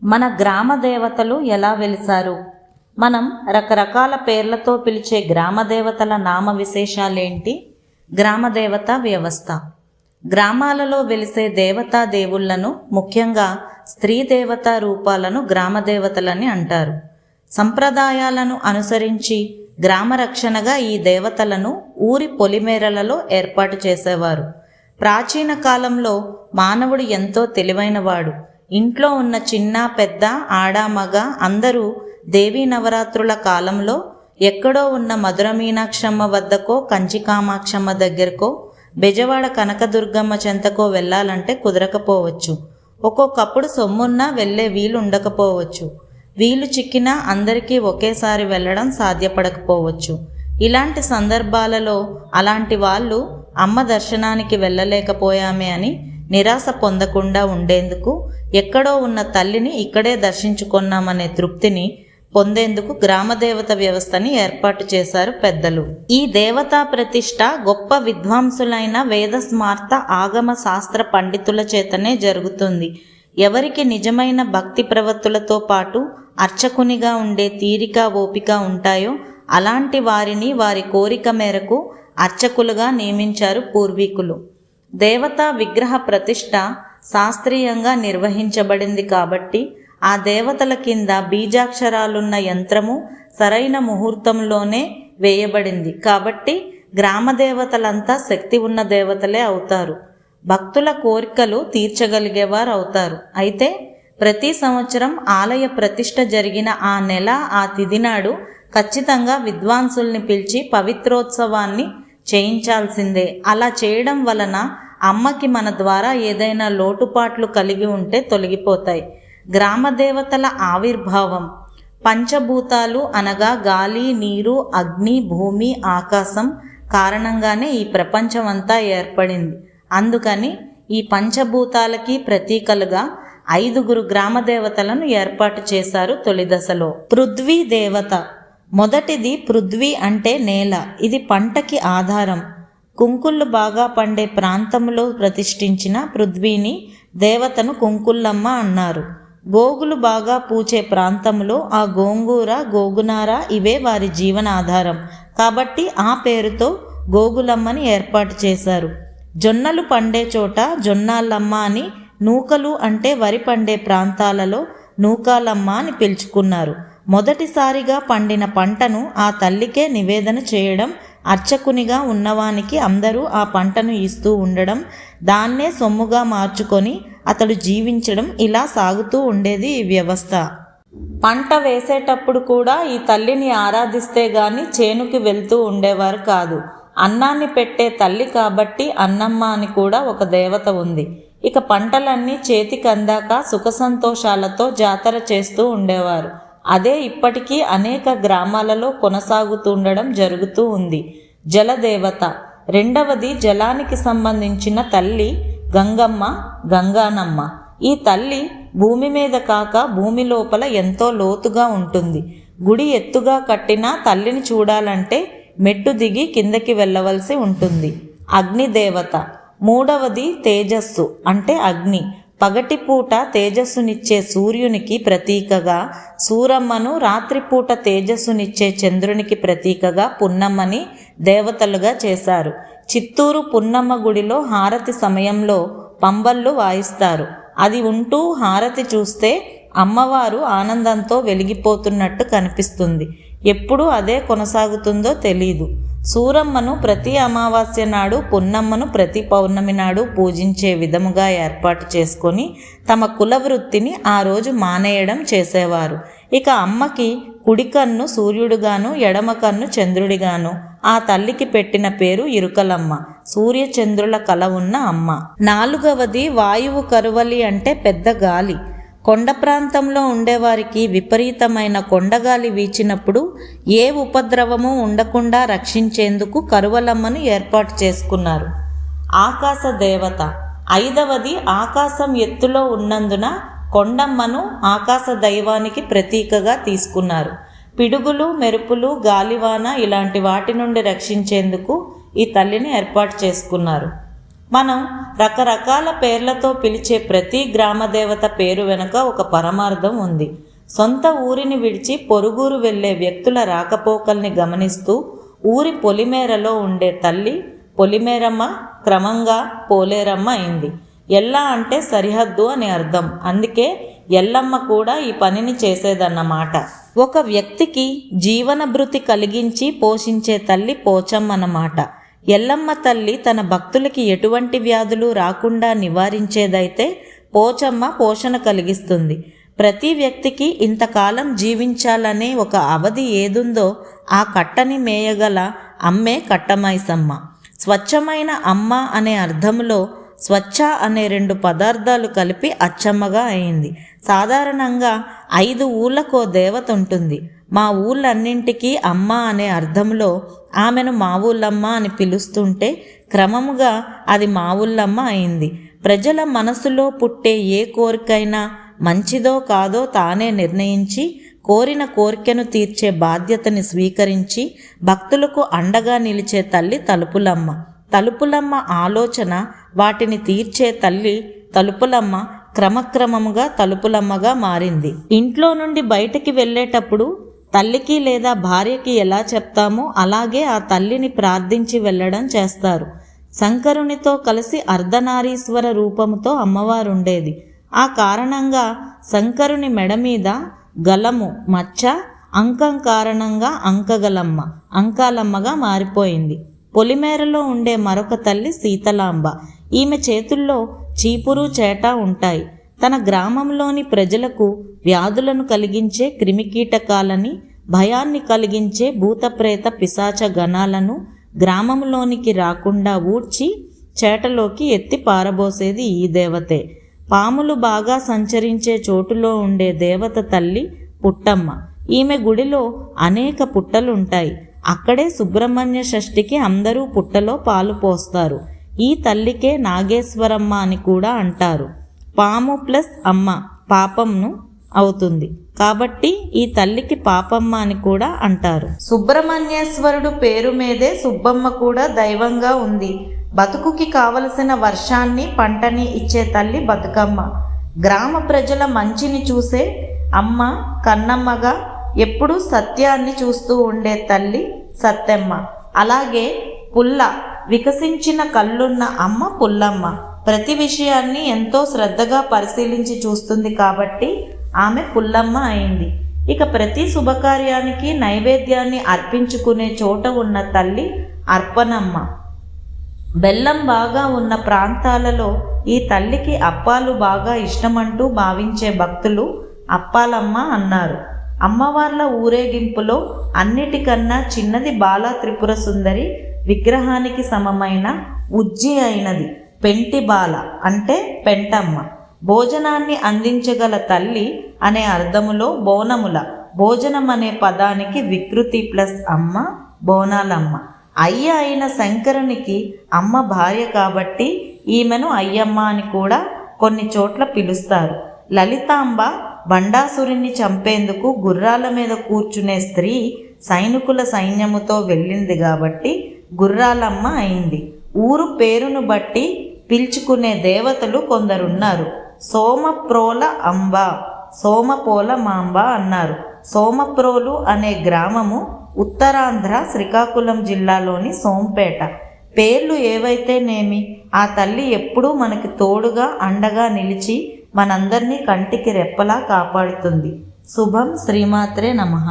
మన గ్రామ దేవతలు ఎలా వెలిశారు? మనం రకరకాల పేర్లతో పిలిచే గ్రామ దేవతల నామ విశేషాలేంటి? గ్రామ దేవత వ్యవస్థ. గ్రామాలలో వెలిసే దేవతా దేవుళ్లను, ముఖ్యంగా స్త్రీ దేవతా రూపాలను గ్రామ దేవతలని అంటారు. సంప్రదాయాలను అనుసరించి గ్రామ రక్షణగా ఈ దేవతలను ఊరి పొలిమేరలలో ఏర్పాటు చేసేవారు. ప్రాచీన కాలంలో మానవుడు ఎంతో తెలివైనవాడు. ఇంట్లో ఉన్న చిన్న పెద్ద ఆడ మగ అందరూ దేవీ నవరాత్రుల కాలంలో ఎక్కడో ఉన్న మధుర మీనాక్షమ్మ వద్దకో, కంచి కామాక్షమ్మ దగ్గరకో, బెజవాడ కనకదుర్గమ్మ చెంతకో వెళ్ళాలంటే కుదరకపోవచ్చు. ఒక్కొక్కప్పుడు సొమ్మున్నా వెళ్ళే వీలు ఉండకపోవచ్చు. వీలు చిక్కినా అందరికీ ఒకేసారి వెళ్ళడం సాధ్యపడకపోవచ్చు. ఇలాంటి సందర్భాలలో అలాంటి వాళ్ళు అమ్మ దర్శనానికి వెళ్ళలేకపోయామే అని నిరాశ పొందకుండా ఉండేందుకు, ఎక్కడో ఉన్న తల్లిని ఇక్కడే దర్శించుకున్నామనే తృప్తిని పొందేందుకు గ్రామదేవత వ్యవస్థని ఏర్పాటు చేశారు పెద్దలు. ఈ దేవతా ప్రతిష్ట గొప్ప విద్వాంసులైన వేదస్మార్త ఆగమ శాస్త్ర పండితుల చేతనే జరుగుతుంది. ఎవరికి నిజమైన భక్తి ప్రవృత్తులతో పాటు అర్చకునిగా ఉండే తీరిక ఓపిక ఉంటాయో అలాంటి వారిని వారి కోరిక మేరకు అర్చకులుగా నియమించారు పూర్వీకులు. దేవతా విగ్రహ ప్రతిష్ట శాస్త్రీయంగా నిర్వహించబడింది కాబట్టి ఆ దేవతల కింద బీజాక్షరాలున్న యంత్రము సరైన ముహూర్తంలోనే వేయబడింది కాబట్టి గ్రామదేవతలంతా శక్తి ఉన్న దేవతలే అవుతారు. భక్తుల కోరికలు తీర్చగలిగేవారు అవుతారు. అయితే ప్రతి సంవత్సరం ఆలయ ప్రతిష్ట జరిగిన ఆ నెల ఆ తిథి నాడు ఖచ్చితంగా విద్వాంసుల్ని పిలిచి పవిత్రోత్సవాన్ని చేయించాల్సిందే. అలా చేయడం వలన అమ్మకి మన ద్వారా ఏదైనా లోటుపాట్లు కలిగి ఉంటే తొలగిపోతాయి. గ్రామదేవతల ఆవిర్భావం. పంచభూతాలు అనగా గాలి, నీరు, అగ్ని, భూమి, ఆకాశం కారణంగానే ఈ ప్రపంచమంతా ఏర్పడింది. అందుకని ఈ పంచభూతాలకి ప్రతీకలుగా 5 గ్రామదేవతలను ఏర్పాటు చేశారు తొలి దశలో. పృథ్వీ దేవత. మొదటిది పృథ్వీ అంటే నేల. ఇది పంటకి ఆధారం. కుంకుళ్ళు బాగా పండే ప్రాంతంలో ప్రతిష్ఠించిన పృథ్వీని దేవతను కుంకుళ్ళమ్మ అన్నారు. గోగులు బాగా పూచే ప్రాంతంలో ఆ గోంగూర, గోగునార ఇవే వారి జీవనాధారం కాబట్టి ఆ పేరుతో గోగులమ్మని ఏర్పాటు చేశారు. జొన్నలు పండే చోట జొన్నాలమ్మ అని, నూకలు అంటే వరి పండే ప్రాంతాలలో నూకాలమ్మ అని పిలుచుకున్నారు. మొదటిసారిగా పండిన పంటను ఆ తల్లికే నివేదన చేయడం, అర్చకునిగా ఉన్నవానికి అందరూ ఆ పంటను ఇస్తూ ఉండడం, దాన్నే సొమ్ముగా మార్చుకొని అతడు జీవించడం, ఇలా సాగుతూ ఉండేది ఈ వ్యవస్థ. పంట వేసేటప్పుడు కూడా ఈ తల్లిని ఆరాధిస్తే గాని చేనుకి వెళ్తూ ఉండేవారు కాదు. అన్నాన్ని పెట్టే తల్లి కాబట్టి అన్నమ్మ అని కూడా ఒక దేవత ఉంది. ఇక పంటలన్నీ చేతికి అందాక సుఖ సంతోషాలతో జాతర చేస్తూ ఉండేవారు. అదే ఇప్పటికీ అనేక గ్రామాలలో కొనసాగుతుండడం జరుగుతూ ఉంది. జలదేవత. రెండవది జలానికి సంబంధించిన తల్లి గంగమ్మ, గంగానమ్మ. ఈ తల్లి భూమి మీద కాక భూమి లోపల ఎంతో లోతుగా ఉంటుంది. గుడి ఎత్తుగా కట్టినా తల్లిని చూడాలంటే మెట్టు దిగి కిందకి వెళ్ళవలసి ఉంటుంది. అగ్నిదేవత. మూడవది తేజస్సు అంటే అగ్ని. పగటిపూట తేజస్సునిచ్చే సూర్యునికి ప్రతీకగా సూరమ్మను, రాత్రిపూట తేజస్సునిచ్చే చంద్రునికి ప్రతీకగా పున్నమ్మని దేవతలుగా చేశారు. చిత్తూరు పున్నమ్మ గుడిలో హారతి సమయంలో పంబళ్ళు వాయిస్తారు. అది ఉంటూ హారతి చూస్తే అమ్మవారు ఆనందంతో వెలిగిపోతున్నట్టు కనిపిస్తుంది. ఎప్పుడు అదే కొనసాగుతుందో తెలీదు. సూరమ్మను ప్రతి అమావాస్య నాడు, పున్నమ్మను ప్రతి పౌర్ణమి నాడు పూజించే విధముగా ఏర్పాటు చేసుకొని తమ కుల వృత్తిని ఆ రోజు మానేయడం చేసేవారు. ఇక అమ్మకి కుడి కన్ను సూర్యుడుగాను, ఎడమ కన్ను చంద్రుడిగాను ఆ తల్లికి పెట్టిన పేరు ఇరుకలమ్మ, సూర్యచంద్రుల కల ఉన్న అమ్మ. నాలుగవది వాయువు కరువలి అంటే పెద్ద గాలి. కొండ ప్రాంతంలో ఉండేవారికి విపరీతమైన కొండగాలి వీచినప్పుడు ఏ ఉపద్రవము ఉండకుండా రక్షించేందుకు కరువలమ్మను ఏర్పాటు చేసుకున్నారు. ఆకాశ దేవత. 5వది ఆకాశం ఎత్తులో ఉన్నందున కొండమ్మను ఆకాశ దైవానికి ప్రతీకగా తీసుకున్నారు. పిడుగులు, మెరుపులు, గాలివాన ఇలాంటి వాటి నుండి రక్షించేందుకు ఈ తల్లిని ఏర్పాటు చేసుకున్నారు. మనం రకరకాల పేర్లతో పిలిచే ప్రతి గ్రామదేవత పేరు వెనుక ఒక పరమార్థం ఉంది. సొంత ఊరిని విడిచి పొరుగురు వెళ్ళే వ్యక్తుల రాకపోకల్ని గమనిస్తూ ఊరి పొలిమేరలో ఉండే తల్లి పొలిమేరమ్మ క్రమంగా పోలేరమ్మ అయింది. ఎల్లా అంటే సరిహద్దు అని అర్థం. అందుకే ఎల్లమ్మ కూడా ఈ పనిని చేసేదన్నమాట. ఒక వ్యక్తికి జీవన భృతి కలిగించి పోషించే తల్లి పోచమ్మ అన్నమాట. ఎల్లమ్మ తల్లి తన భక్తులకి ఎటువంటి వ్యాధులు రాకుండా నివారించేదైతే పోచమ్మ పోషణ కలిగిస్తుంది. ప్రతి వ్యక్తికి ఇంతకాలం జీవించాలనే ఒక అవధి ఏదుందో ఆ కట్టని మేయగల అమ్మే కట్టమైసమ్మ. స్వచ్ఛమైన అమ్మ అనే అర్థంలో స్వచ్ఛ అనే 2 పదార్థాలు కలిపి అచ్చమ్మగా అయింది. సాధారణంగా 5 ఊళ్ళకో దేవత ఉంటుంది. మా ఊళ్ళన్నింటికీ అమ్మ అనే అర్థంలో ఆమెను మా ఊళ్ళమ్మ అని పిలుస్తుంటే క్రమముగా అది మా ఊళ్ళమ్మ అయింది. ప్రజల మనసులో పుట్టే ఏ కోరికైనా మంచిదో కాదో తానే నిర్ణయించి కోరిన కోరికను తీర్చే బాధ్యతని స్వీకరించి భక్తులకు అండగా నిలిచే తల్లి తలుపులమ్మ. తలుపులమ్మ ఆలోచన వాటిని తీర్చే తల్లి తలుపులమ్మ క్రమక్రమముగా తలుపులమ్మగా మారింది. ఇంట్లో నుండి బయటికి వెళ్ళేటప్పుడు తల్లికి లేదా భార్యకి ఎలా చెప్తామో అలాగే ఆ తల్లిని ప్రార్థించి వెళ్ళడం చేస్తారు. శంకరునితో కలిసి అర్ధనారీశ్వర రూపముతో అమ్మవారు ఉండేది. ఆ కారణంగా శంకరుని మెడ మీద గలము మచ్చ, అంకం కారణంగా అంకగలమ్మ అంకాలమ్మగా మారిపోయింది. పొలిమేరలో ఉండే మరొక తల్లి శీతలాంబ. ఈమె చేతుల్లో చీపురు చేట ఉంటాయి. తన గ్రామంలోని ప్రజలకు వ్యాధులను కలిగించే క్రిమికీటకాలని, భయాన్ని కలిగించే భూతప్రేత పిశాచ గణాలను గ్రామంలోనికి రాకుండా ఊడ్చి చేటలోకి ఎత్తి పారబోసేది ఈ దేవతే. పాములు బాగా సంచరించే చోటులో ఉండే దేవత తల్లి పుట్టమ్మ. ఈమె గుడిలో అనేక పుట్టలుంటాయి. అక్కడే సుబ్రహ్మణ్య షష్ఠికి అందరూ పుట్టలో పాలు పోస్తారు. ఈ తల్లికే నాగేశ్వరమ్మ అని కూడా అంటారు. పాము ప్లస్ అమ్మ పాపంను అవుతుంది కాబట్టి ఈ తల్లికి పాపమ్మ అని కూడా అంటారు. సుబ్రహ్మణ్యేశ్వరుడు పేరు మీదే సుబ్బమ్మ కూడా దైవంగా ఉంది. బతుకుకి కావలసిన వర్షాన్ని పంటని ఇచ్చే తల్లి బతుకమ్మ. గ్రామ ప్రజల మంచిని చూసే అమ్మ కన్నమ్మగా ఎప్పుడూ సత్యాన్ని చూస్తూ ఉండే తల్లి సత్తెమ్మ. అలాగే పుల్ల వికసించిన కళ్ళున్న అమ్మ పుల్లమ్మ. ప్రతి విషయాన్ని ఎంతో శ్రద్ధగా పరిశీలించి చూస్తుంది కాబట్టి ఆమె పుల్లమ్మ అయింది. ఇక ప్రతి శుభకార్యానికి నైవేద్యాన్ని అర్పించుకునే చోట ఉన్న తల్లి అర్పణమ్మ. బెల్లం బాగా ఉన్న ప్రాంతాలలో ఈ తల్లికి అప్పాలు బాగా ఇష్టమంటూ భావించే భక్తులు అప్పాలమ్మ అన్నారు. అమ్మవార్ల ఊరేగింపులో అన్నిటికన్నా చిన్నది బాలా త్రిపుర సుందరి విగ్రహానికి సమమైన ఉజ్జి అయినది పెంటి బాల అంటే పెంటమ్మ. భోజనాన్ని అందించగల తల్లి అనే అర్థములో బోనముల భోజనం అనే పదానికి వికృతి ప్లస్ అమ్మ బోనాలమ్మ. అయ్య అయిన శంకరునికి అమ్మ భార్య కాబట్టి ఈమెను అయ్యమ్మ అని కూడా కొన్ని చోట్ల పిలుస్తారు. లలితాంబ బండాసురుణ్ణి చంపేందుకు గుర్రాల మీద కూర్చునే స్త్రీ సైనికుల సైన్యముతో వెళ్ళింది కాబట్టి గుర్రాలమ్మ అయింది. ఊరు పేరును బట్టి పిలుచుకునే దేవతలు కొందరున్నారు. సోమప్రోల అంబ, సోమపోల మాంబ అన్నారు. సోమప్రోలు అనే గ్రామము ఉత్తరాంధ్ర శ్రీకాకుళం జిల్లాలోని సోంపేట. పేర్లు ఏవైతేనేమి ఆ తల్లి ఎప్పుడూ మనకి తోడుగా అండగా నిలిచి మనందరినీ కంటికి రెప్పలా కాపాడుతుంది. శుభం. శ్రీమాత్రే నమః.